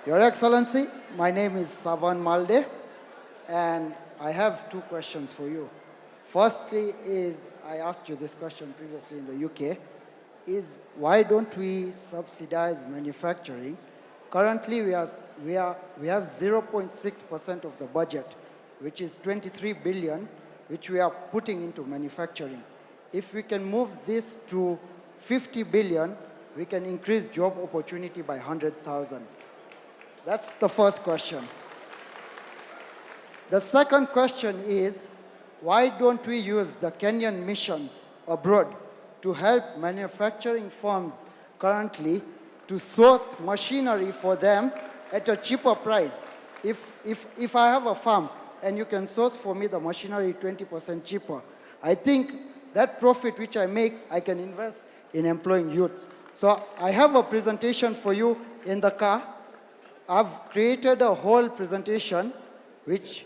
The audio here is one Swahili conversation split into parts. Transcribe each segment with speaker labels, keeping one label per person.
Speaker 1: Your Excellency, my name is Savan Malde, and I have two questions for you. Firstly is, I asked you this question previously in the UK, is why don't we subsidize manufacturing? Currently, we have 0.6% of the budget, which is 23 billion, which we are putting into manufacturing. If we can move this to 50 billion, we can increase job opportunity by 100,000. That's the first question. The second question is, why don't we use the Kenyan missions abroad to help manufacturing firms currently to source machinery for them at a cheaper price? If I have a farm and you can source for me the machinery 20% cheaper, I think that profit which I make, I can invest in employing youths. So I have a presentation for you in the car. I've created a whole presentation which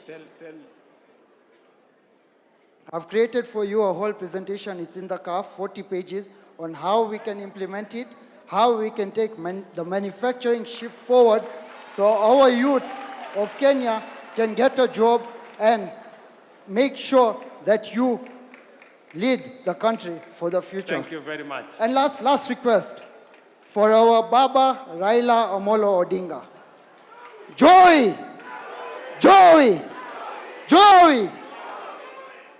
Speaker 1: I've created for you a whole presentation. It's in the car, 40 pages, on how we can implement it, how we can take the manufacturing shift forward so our youths of Kenya can get a job and make sure that you lead the country for the future.
Speaker 2: Thank you very much.
Speaker 1: And last request for our Baba Raila Amolo Odinga. Joy! Joy! Joy!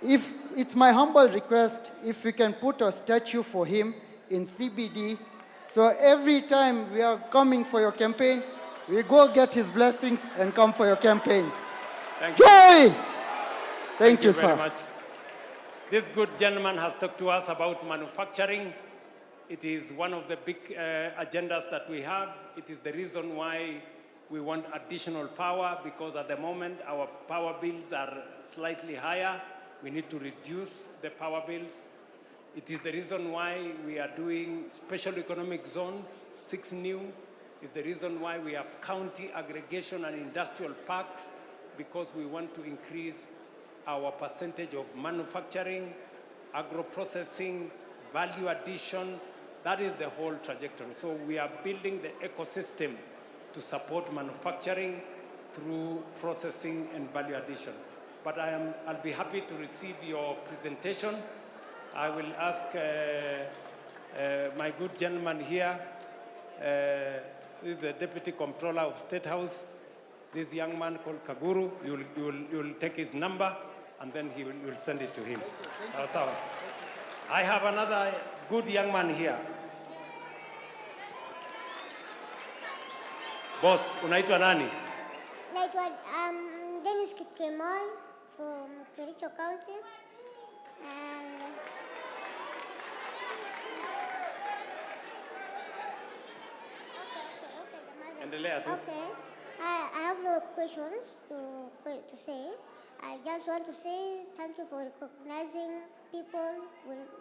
Speaker 1: If it's my humble request, if we can put a statue for him in CBD, so every time we are coming for your campaign, we go get his blessings and come for your campaign.
Speaker 2: Thank you.
Speaker 1: Joy! Thank you,
Speaker 2: very
Speaker 1: sir.
Speaker 2: much. This good gentleman has talked to us about manufacturing. It is one of the big agendas that we have. It is the reason why we want additional power, because at the moment our power bills are slightly higher. We need to reduce the power bills. It is the reason why we are doing special economic zones, 6 new. It's the reason why we have county aggregation and industrial parks, because we want to increase our percentage of manufacturing, agro-processing, value addition. That is the whole trajectory. So we are building the ecosystem to support manufacturing through processing and value addition. But I'll be happy to receive your presentation. I will ask my good gentleman here, this is the Deputy Comptroller of Statehouse, this young man called Kaguru. You'll take his number and then you'll send it to him. Sawa. I have another good young man here. Boss, unaitwa nani?
Speaker 3: Naitwa Dennis Kipkemoi from Kericho County. And okay. I have no questions to say. I just want to say thank you for recognizing people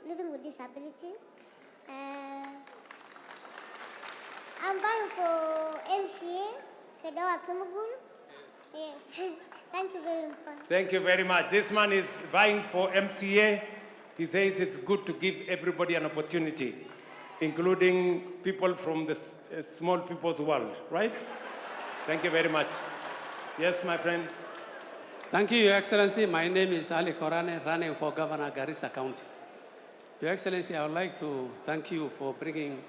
Speaker 3: living with disability. I'm vying for MCA, Kedawa Kimugul. Yes. Thank you very much.
Speaker 2: Thank you very much. This man is vying for MCA. He says it's good to give everybody an opportunity, including people from the small people's world, right? Thank you very much. Yes, my friend.
Speaker 4: Thank you, Your Excellency. My name is Ali Korane, running for Governor Garissa County. Your Excellency, I would like to thank you for bringing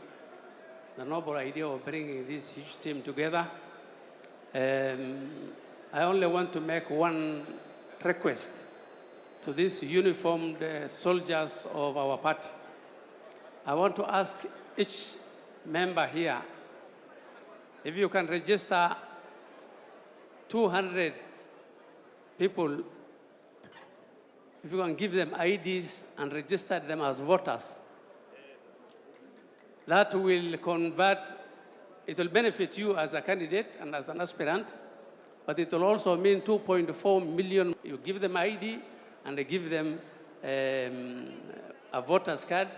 Speaker 4: the noble idea of bringing this huge team together. I only want to make one request to these uniformed soldiers of our party. I want to ask each member here if you can register 200 people, if you can give them IDs and register them as voters. That will convert, it will benefit you as a candidate and as an aspirant, but it will also mean 2.4 million. You give them ID and they give them a voter's card,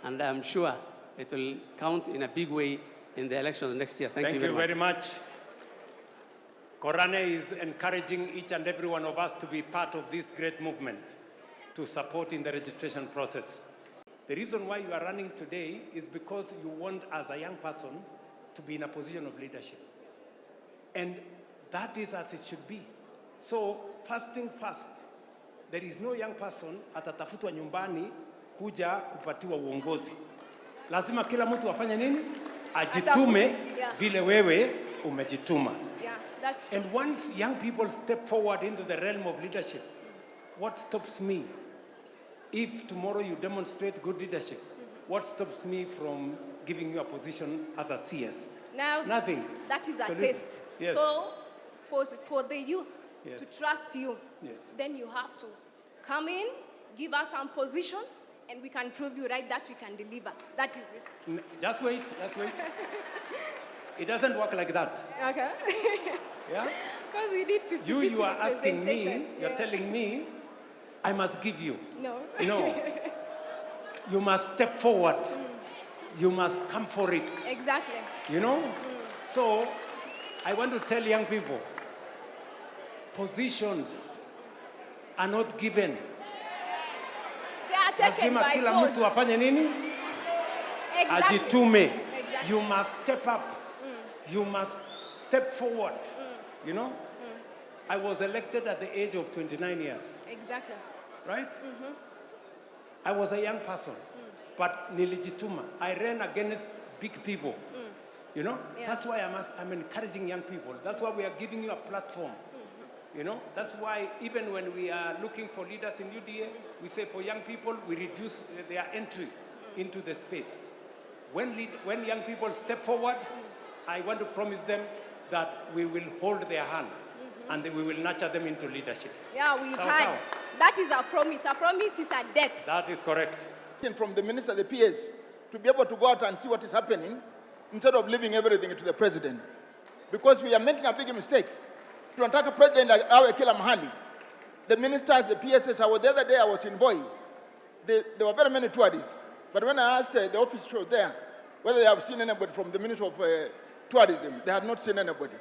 Speaker 4: and I'm sure it will count in a big way in the elections next year. Thank you very much.
Speaker 2: Korane is encouraging each and every one of us to be part of this great movement to support in the registration process. The reason why you are running today is because you want, as a young person, to be in a position of leadership. And that is as it should be. So, first thing first, there is no young person atatafutwa nyumbani kuja kupatiwa uongozi. Lazima kila mtu afanye nini? Ajitume vile wewe umejituma.
Speaker 5: Yeah, that's true.
Speaker 2: And once young people step forward into the realm of leadership, what stops me? If tomorrow you demonstrate good leadership, what stops me from giving you a position as a CS?
Speaker 5: Now,
Speaker 2: nothing.
Speaker 5: That is a
Speaker 2: Absolutely.
Speaker 5: test.
Speaker 2: Yes.
Speaker 5: So, for the youth
Speaker 2: Yes.
Speaker 5: to trust you,
Speaker 2: Yes.
Speaker 5: then you have to come in, give us some positions, and we can prove you right that we can deliver. That is it.
Speaker 2: Just wait, just wait. It doesn't work like that.
Speaker 5: Okay.
Speaker 2: Yeah?
Speaker 5: Because we need 50-50
Speaker 2: You are asking me,
Speaker 5: representation.
Speaker 2: you're
Speaker 5: Yeah.
Speaker 2: telling me, I must give you.
Speaker 5: No.
Speaker 2: No. You must step forward. You must come for it.
Speaker 5: Exactly.
Speaker 2: You know? So, I want to tell young people, positions are not given.
Speaker 5: They are taken
Speaker 2: Lazima
Speaker 5: by
Speaker 2: kila
Speaker 5: force.
Speaker 2: mtu afanye nini?
Speaker 5: Exactly.
Speaker 2: Ajitume.
Speaker 5: Exactly.
Speaker 2: You must step up. You must step forward. You know? I was elected at the age of 29 years,
Speaker 5: Exactly.
Speaker 2: right? I was a young person, but nilijituma. I ran against big people. You know?
Speaker 5: Yeah.
Speaker 2: That's why I'm encouraging young people. That's why we are giving you a platform. You know? That's why even when we are looking for leaders in UDA, we say for young people, we reduce their entry into the space. When young people step forward, I want to promise them that we will hold their hand and we will nurture them into leadership.
Speaker 5: Yeah, we've
Speaker 2: Sawa,
Speaker 5: had.
Speaker 2: sawa.
Speaker 5: That is our promise. Our promise is a debt.
Speaker 2: That is correct.
Speaker 6: From the minister, the PS, to be able to go out and see what is happening instead of leaving everything to the president. Because we are making a big mistake. Tunataka president awe kila mahali. The ministers, the PSs, the other day I was in Voi. There were very many tourists. But when I asked the office show there whether they have seen anybody from the Ministry of Tourism, they had not seen anybody.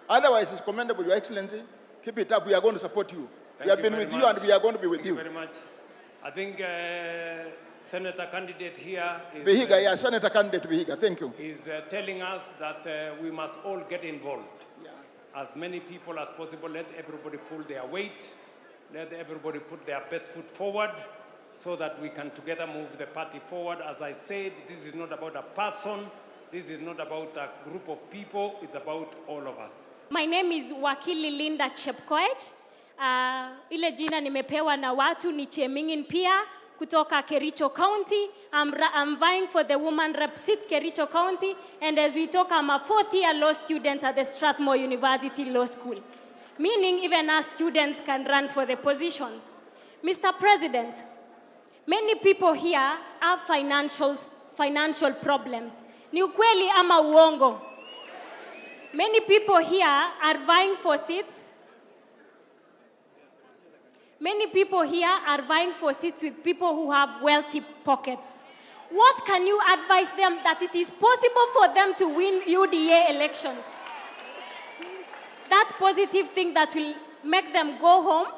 Speaker 6: Otherwise, it's commendable, Your Excellency. Keep it up. We are going to support you. We have been with you and we are going to be with you.
Speaker 2: Thank you very much. I think Senator candidate here is,
Speaker 6: Vihiga, yeah, Senator candidate Vihiga. Thank you.
Speaker 2: is telling us that we must all get involved.
Speaker 6: Yeah.
Speaker 2: As many people as possible, let everybody pull their weight, let everybody put their best foot forward so that we can together move the party forward. As I said, this is not about a person, this is not about a group of people, it's about all of us.
Speaker 7: My name is Wakili Linda Chepkoech. Ile jina nimepewa na watu ni Minginpuch kutoka Kericho County. I'm vying for the woman rep seat Kericho County, and as we talk, I'm a fourth-year law student at the Strathmore University Law School. Meaning even us students can run for the positions. Mr. President, many people here have financial problems. Ni ukweli ama uongo? Many people here are vying for seats. Many people here are vying for seats with people who have wealthy pockets. What can you advise them that it is possible for them to win UDA elections? That positive thing that will make them go home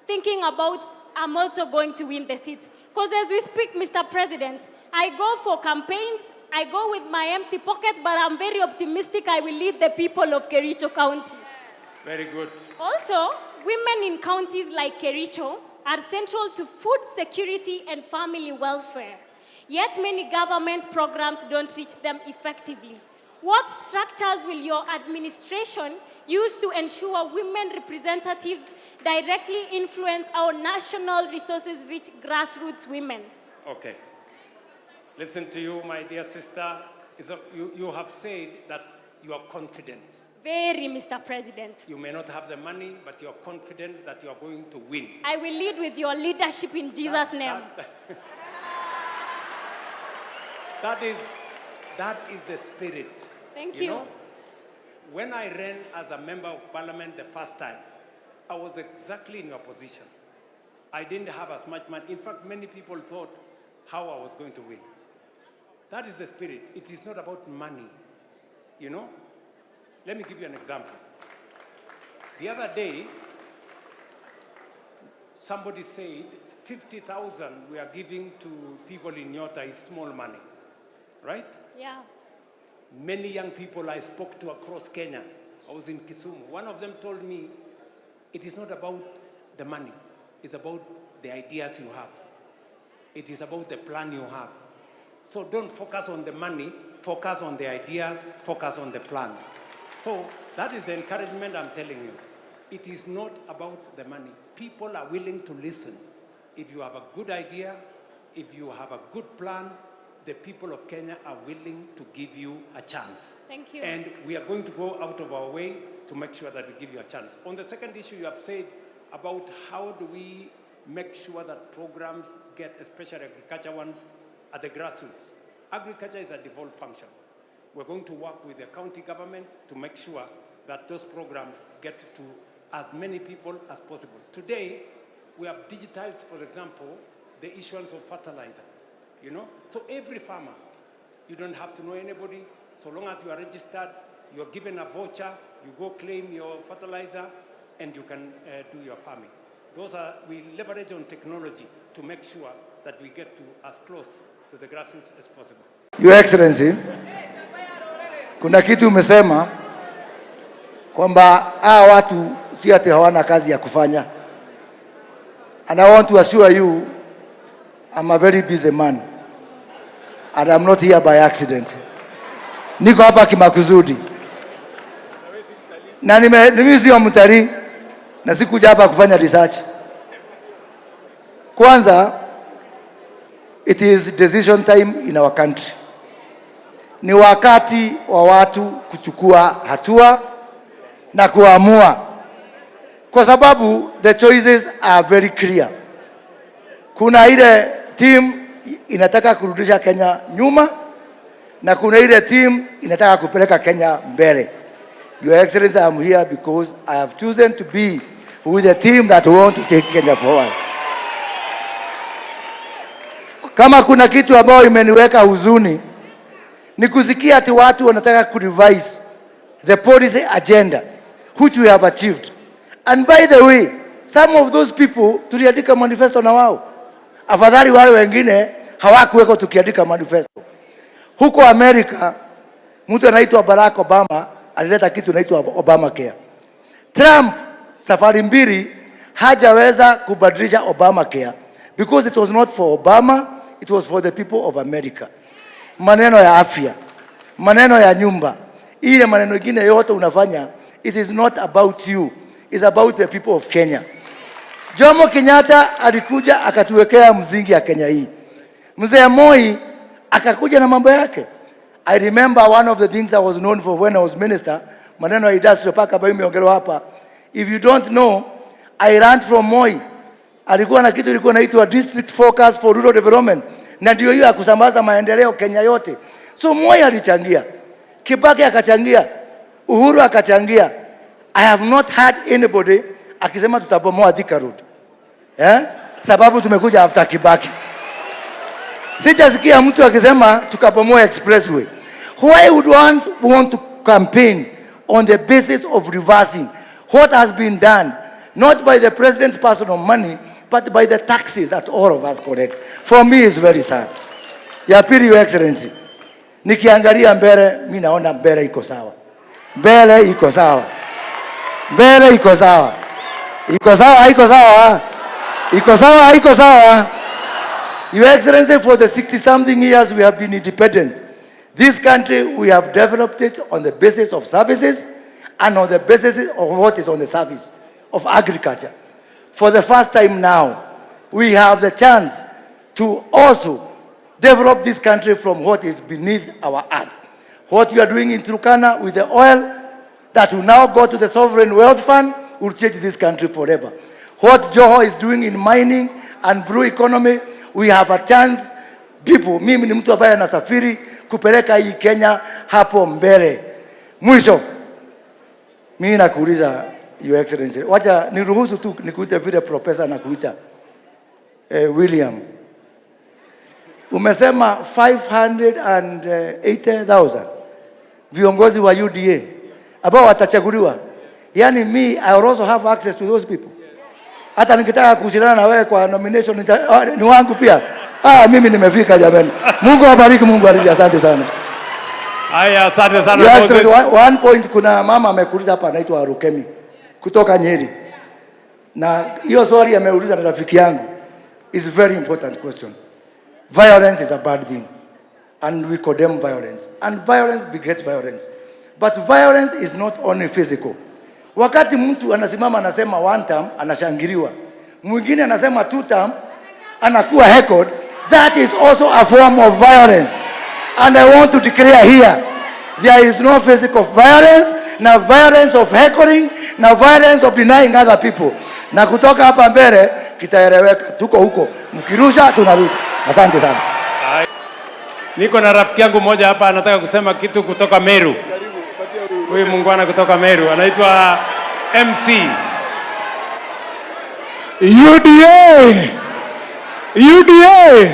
Speaker 7: thinking about, I'm also going to win the seat. Because as we speak, Mr. President, I go for campaigns, I go with my empty pocket, but I'm very optimistic I will lead the people of Kericho County.
Speaker 2: Very good.
Speaker 7: Also, women in counties like Kericho are central to food security and family welfare. Yet many government programs don't reach them effectively. What structures will your administration use to ensure women representatives directly influence our national resources-rich grassroots women?
Speaker 2: Okay. Listen to you, my dear sister. You have said that you are confident.
Speaker 7: Very, Mr. President.
Speaker 2: You may not have the money, but you're confident that you're going to win.
Speaker 7: I will lead with your leadership in Jesus' name.
Speaker 2: That is the spirit.
Speaker 7: Thank
Speaker 2: You
Speaker 7: you.
Speaker 2: know, when I ran as a member of parliament the first time, I was exactly in your position. I didn't have as much money. In fact, many people thought how I was going to win. That is the spirit. It is not about money. You know? Let me give you an example. The other day, somebody said 50,000 we are giving to people in Nyota is small money, right?
Speaker 7: Yeah.
Speaker 2: Many young people I spoke to across Kenya I was in Kisumu. One of them told me, it is not about the money. It's about the ideas you have. It is about the plan you have. So don't focus on the money, focus on the ideas, focus on the plan. So that is the encouragement I'm telling you. It is not about the money. People are willing to listen. If you have a good idea, if you have a good plan, the people of Kenya are willing to give you a chance.
Speaker 7: Thank you.
Speaker 2: And we are going to go out of our way to make sure that we give you a chance. On the second issue, you have said about how do we make sure that programs get, especially agriculture ones, at the grassroots. Agriculture is a devolved function. We're going to work with the county governments to make sure that those programs get to as many people as possible. Today, we have digitized, for example, the issuance of fertilizer. You know, so every farmer, you don't have to know anybody. So long as you are registered, you're given a voucher, you go claim your fertilizer, and you can do your farming. We leverage on technology to make sure that we get to as close to the grassroots as possible.
Speaker 8: Your Excellency, kuna kitu umesema kwamba hawa watu si ati hawana kazi ya kufanya. And I want to assure you, I'm a very busy man. And I'm not here by accident. Niko hapa kimakusudi. Na mimi sio mtalii na sikuja hapa kufanya research. Kwanza, it is decision time in our country. Ni wakati wa watu kuchukua hatua na kuamua. Kwa sababu the choices are very clear. Kuna ile team inataka kurudisha Kenya nyuma na kuna ile team inataka kupeleka Kenya mbele. Your Excellency, I'm here because I have chosen to be with the team that want to take Kenya forward. Kama kuna kitu ambayo imeniweka huzuni ni kusikia ati watu wanataka kurevise the policy agenda which we have achieved. And by the way, some of those people tuliandika manifesto na wao. Afadhali wale wengine hawakuweko tukiandika manifesto. Huko Amerika, mtu anaitwa Barack Obama alileta kitu inaitwa Obamacare. Trump safari mbili hajaweza kubadilisha Obamacare because it was not for Obama, it was for the people of America. Maneno ya afya, maneno ya nyumba, ile maneno mengine yote unafanya, it is not about you, it's about the people of Kenya. Jomo Kenyatta alikuja akatuwekea mzingi ya Kenya hii. Mzee Moi akakuja na mambo yake. I remember one of the things I was known for when I was minister, maneno ya industrial park ambayo imeongelewa hapa. If you don't know, I ran from Moi. Alikuwa na kitu ilikuwa inaitwa District Focus for Rural Development. Na ndio hiyo ya kusambaza maendeleo Kenya yote. So Moi alichangia. Kibaki akachangia. Uhuru akachangia. I have not heard anybody akisema tutabomoa Thika Road. Sababu tumekuja after Kibaki. Sijasikia mtu akisema tukabomoa expressway. Why would one want to campaign on the basis of reversing what has been done, not by the president's personal money, but by the taxes that all of us collect? For me, it's very sad. Ya pili, Your Excellency, nikiangalia mbele, mimi naona mbele iko sawa. Mbele iko sawa. Mbele iko sawa. Iko sawa, haiko sawa. Iko sawa, haiko sawa. Your Excellency, for the 60-something years we have been independent, this country, we have developed it on the basis of services and on the basis of what is on the service of agriculture. For the first time now, we have the chance to also develop this country from what is beneath our earth. What you are doing in Turkana with the oil that will now go to the Sovereign Wealth Fund will change this country forever. What Joho is doing in mining and blue economy, we have a chance. People, mimi ni mtu ambaye anasafiri kupeleka hii Kenya hapo mbele. Mwisho, mimi nakuuliza Your Excellency, wacha niruhusu tu nikuite vile profesa nakuita William. Umesema 580,000 viongozi wa UDA ambao watachaguliwa. Yani me, I also have access to those people. Hata nikitaka kushindana na wewe kwa nomination ni wangu pia. Mimi nimefika jamani. Mungu awabariki, Mungu awabariki. Asante sana.
Speaker 2: Haya, asante sana.
Speaker 8: Yes, one point, kuna mama amekuuliza hapa anaitwa Rukemi kutoka Nyeri. Na hiyo swali ameuliza na rafiki yangu is a very important question. Violence is a bad thing and we condemn violence, and violence begets violence. But violence is not only physical. Wakati mtu anasimama anasema one term anashangiliwa, mwingine anasema two term anakuwa heckled, that is also a form of violence. And I want to declare here, there is no physical violence, na violence of heckling, na violence of denying other people. Na kutoka hapa mbele kitaeleweka, tuko huko, mkirusha tunarusha. Asante sana.
Speaker 2: Niko na rafiki yangu mmoja hapa anataka kusema kitu kutoka Meru. Huyu muungwana kutoka Meru anaitwa MC.
Speaker 9: UDA.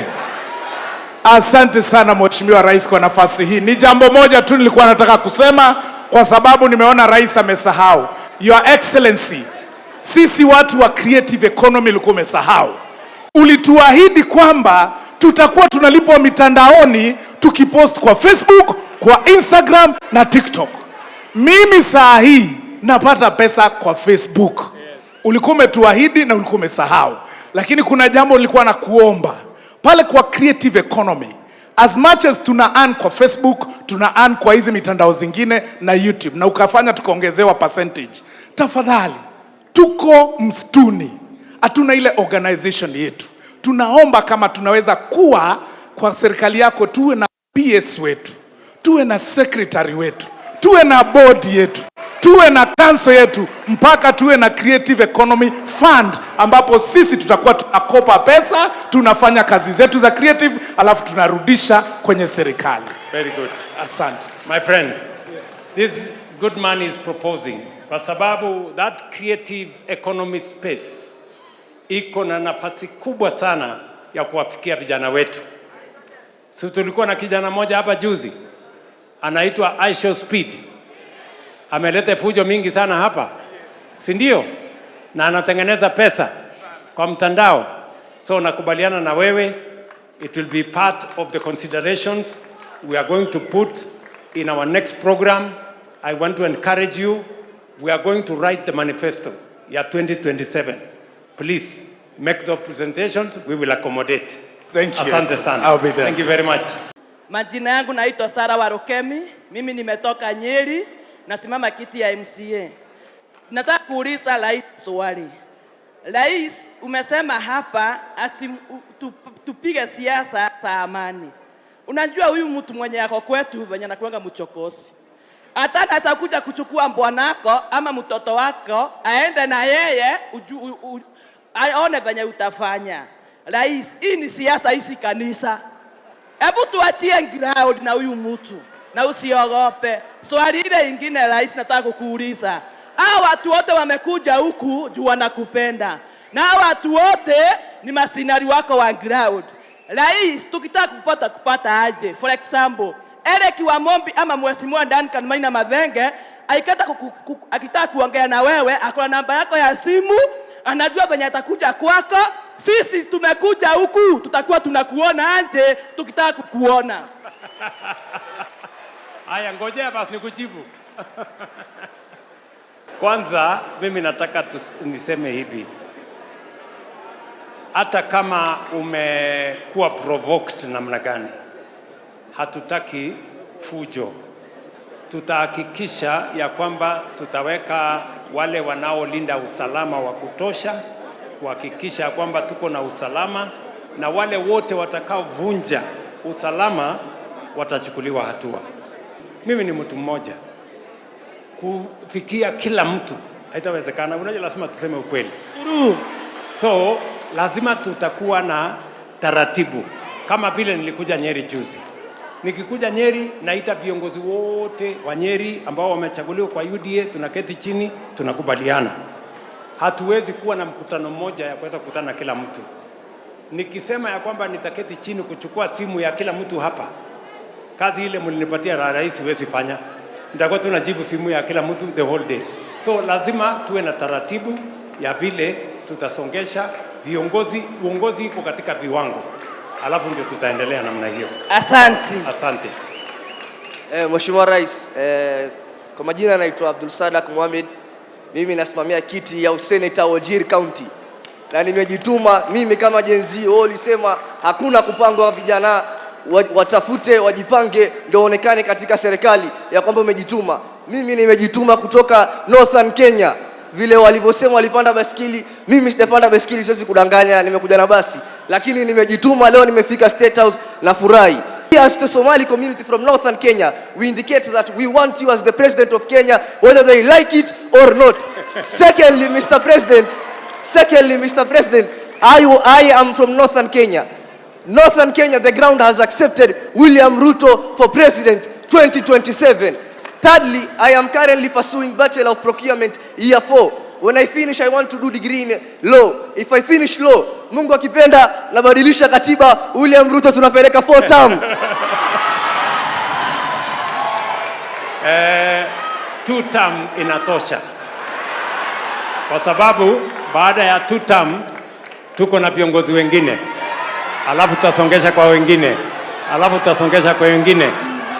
Speaker 9: Asante sana Mheshimiwa Rais kwa nafasi hii. Ni jambo moja tu nilikuwa nataka kusema kwa sababu nimeona Rais amesahau. Your Excellency, sisi watu wa creative economy ulikuwa umesahau. Ulituahidi kwamba tutakuwa tunalipwa mitandaoni tukipost kwa Facebook, kwa Instagram na TikTok. Mimi saa hii napata pesa kwa Facebook. Ulikuwa umetuahidi na ulikuwa umesahau. Lakini kuna jambo nilikuwa nakuomba. Pale kwa creative economy, as much as tuna earn kwa Facebook, tuna earn kwa hizi mitandao zingine na YouTube, na ukafanya tukaongezewa percentage. Tafadhali, tuko msituni, hatuna ile organization yetu. Tunaomba kama tunaweza kuwa kwa serikali yako, tuwe na PS wetu, tuwe na secretary wetu, tuwe na board yetu, tuwe na council yetu, mpaka tuwe na creative economy fund ambapo sisi tutakuwa tunakopa pesa, tunafanya kazi zetu za creative, alafu tunarudisha kwenye serikali.
Speaker 2: Very good.
Speaker 9: Asante.
Speaker 2: My friend, this good man is proposing kwa sababu that creative economy space iko na nafasi kubwa sana ya kuwafikia vijana wetu. Si tulikuwa na kijana mmoja hapa juzi anaitwa Aisho Speed. Ameleta fujo mingi sana hapa, si ndio? Na anatengeneza pesa kwa mtandao. So nakubaliana na wewe, it will be part of the considerations we are going to put in our next program. I want to encourage you, we are going to write the manifesto ya 2027. Please make the presentations, we will accommodate.
Speaker 9: Thank you.
Speaker 2: Asante sana.
Speaker 9: I'll be there.
Speaker 2: Thank you very much.
Speaker 10: Majina yangu naitwa Sara Warukemi, mimi nimetoka Nyeri, nasimama kiti ya MCA. Nataka kuuliza Rais swali. Rais, umesema hapa ati tupige siasa za amani. Unajua huyu mtu mwenye yako kwetu venye anakuanga mchokozi. Hata anaweza kuja kuchukua mbwanako ama mtoto wako, aende na yeye aone venye utafanya. Rais, hii ni siasa, hii si kanisa. Hebu tuachie ground na huyu mtu na usiogope. Swali ile ingine Rais, nataka kukuuliza. Hao watu wote wamekuja huku juu wanakupenda. Na hao watu wote ni masinari wako wa ground. Rais, tukitaka kupata aje? For example, Eric Wamombi ama Mheshimiwa Duncan Maina Mathenge akitaka kuongea na wewe, akona namba yako ya simu, anajua venye atakuja kwako. Sisi tumekuja huku, tutakuwa tunakuona anje tukitaka kukuona.
Speaker 2: Haya, ngojea basi nikujibu. Kwanza mimi nataka niseme hivi. Hata kama umekuwa provoked namna gani, hatutaki fujo. Tutahakikisha ya kwamba tutaweka wale wanaolinda usalama wa kutosha, kuhakikisha kwamba tuko na usalama, na wale wote watakaovunja usalama watachukuliwa hatua. Mimi ni mtu mmoja, kufikia kila mtu haitawezekana. Unajua, lazima tuseme ukweli. So lazima tutakuwa na taratibu. Kama vile nilikuja Nyeri juzi. Nikikuja Nyeri naita viongozi wote wa Nyeri ambao wamechaguliwa kwa UDA, tunaketi chini, tunakubaliana. Hatuwezi kuwa na mkutano mmoja ya kuweza kukutana na kila mtu. Nikisema ya kwamba nitaketi chini kuchukua simu ya kila mtu hapa, kazi ile mlinipatia rais siwezi fanya. Nitakuwa tunajibu simu ya kila mtu the whole day. So lazima tuwe na taratibu ya vile tutasongesha uongozi iko katika viwango. Alafu ndio tutaendelea namna hiyo.
Speaker 10: Asante.
Speaker 2: Asante.
Speaker 11: Mheshimiwa Rais, kwa majina naitwa Abdul Sadak Mohamed. Mimi nasimamia kiti ya useneta Wajir County. Na nimejituma mimi kama jenzi. Wao walisema hakuna kupangwa, vijana watafute, wajipange ndio onekane katika serikali ya kwamba umejituma. Mimi nimejituma kutoka Northern Kenya. Vile walivyosema walipanda basikili, mimi sijapanda basikili, siwezi kudanganya, nimekuja na basi. Lakini nimejituma, leo nimefika State House na furahi. As the Somali community from Northern Kenya, we indicate that we want you as the president of Kenya, whether they like it or not. Secondly, Mr. President, I am from Northern Kenya. Northern Kenya, the ground has accepted William Ruto for president 2027. Thirdly, I am currently pursuing Bachelor of Procurement year 4. When I finish, I want to do degree in law. If I finish law, Mungu akipenda, nabadilisha katiba, William Ruto tunapeleka 4 term.
Speaker 2: 2 term inatosha. Kwa sababu baada ya 2 term tuko na viongozi wengine. Alafu tutasongesha kwa wengine.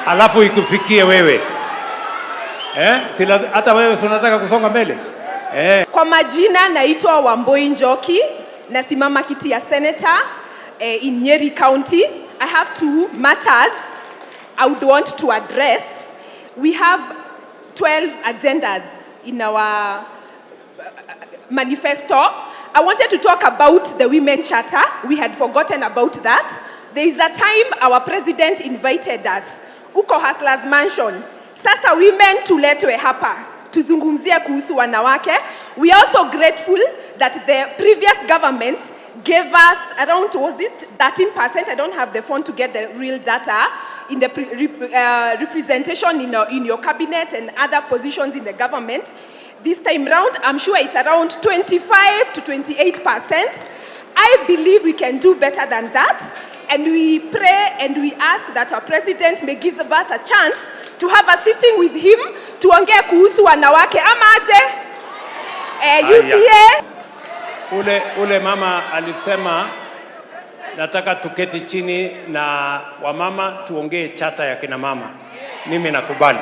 Speaker 2: Alafu ikufikie wewe. Hata wewe unataka kusonga mbele?
Speaker 5: Kwa majina naitwa Wamboi Njoki, nasimama kiti ya senator in Nyeri County. I have 2 matters I would want to address. We have 12 agendas in our manifesto. I wanted to talk about the Women Charter. We had forgotten about that. There is a time our president invited us, uko Hustlers Mansion. Sasa women tuletwe hapa. Tuzungumzie kuhusu wanawake. We are also grateful that the previous governments gave us around, was it 13%? I don't have the phone to get the real data in the representation in your cabinet and other positions in the government. This time round, I'm sure it's around 25 to 28%. I believe we can do better than that. And we pray and we ask that our president may give us a chance to have a sitting with him tuongee kuhusu wanawake ama aje? UTA.
Speaker 2: Ule mama alisema nataka tuketi chini na wamama tuongee chata ya kina mama. Mimi nakubali.